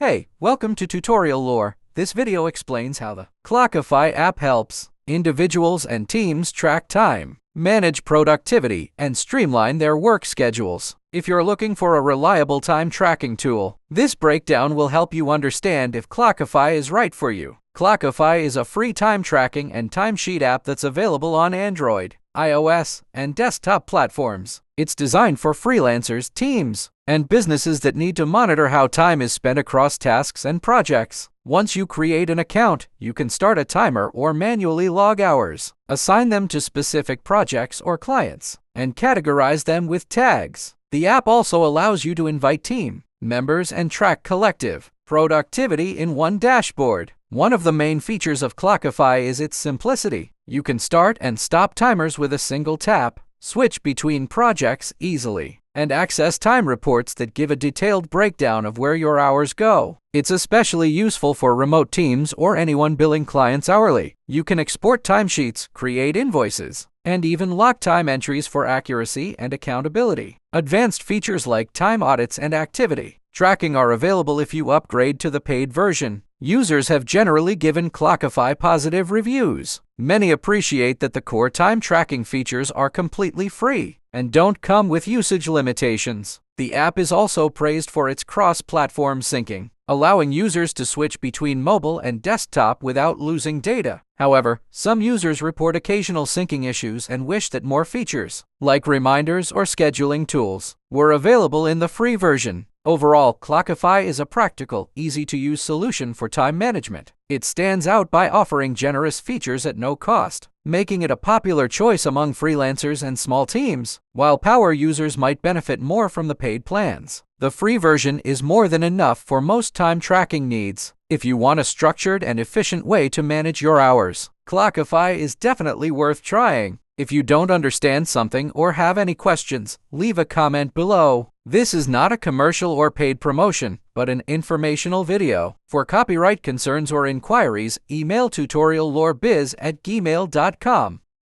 Hey, welcome to Tutorial Lore. This video explains how the Clockify app helps individuals and teams track time, manage productivity, and streamline their work schedules. If you're looking for a reliable time tracking tool, this breakdown will help you understand if Clockify is right for you. Clockify is a free time tracking and timesheet app that's available on Android, iOS, and desktop platforms. It's designed for freelancers, teams, and businesses that need to monitor how time is spent across tasks and projects. Once you create an account, you can start a timer or manually log hours, assign them to specific projects or clients, and categorize them with tags. The app also allows you to invite team members and track collective productivity in one dashboard. One of the main features of Clockify is its simplicity. You can start and stop timers with a single tap, switch between projects easily, and access time reports that give a detailed breakdown of where your hours go. It's especially useful for remote teams or anyone billing clients hourly. You can export timesheets, create invoices, and even lock time entries for accuracy and accountability. Advanced features like time audits and activity tracking are available if you upgrade to the paid version. Users have generally given Clockify positive reviews. Many appreciate that the core time tracking features are completely free and don't come with usage limitations. The app is also praised for its cross-platform syncing, allowing users to switch between mobile and desktop without losing data. However, some users report occasional syncing issues and wish that more features, like reminders or scheduling tools, were available in the free version. Overall, Clockify is a practical, easy-to-use solution for time management. It stands out by offering generous features at no cost, making it a popular choice among freelancers and small teams, while power users might benefit more from the paid plans. The free version is more than enough for most time tracking needs. If you want a structured and efficient way to manage your hours, Clockify is definitely worth trying. If you don't understand something or have any questions, leave a comment below. This is not a commercial or paid promotion, but an informational video. For copyright concerns or inquiries, email tutoriallorebiz@gmail.com.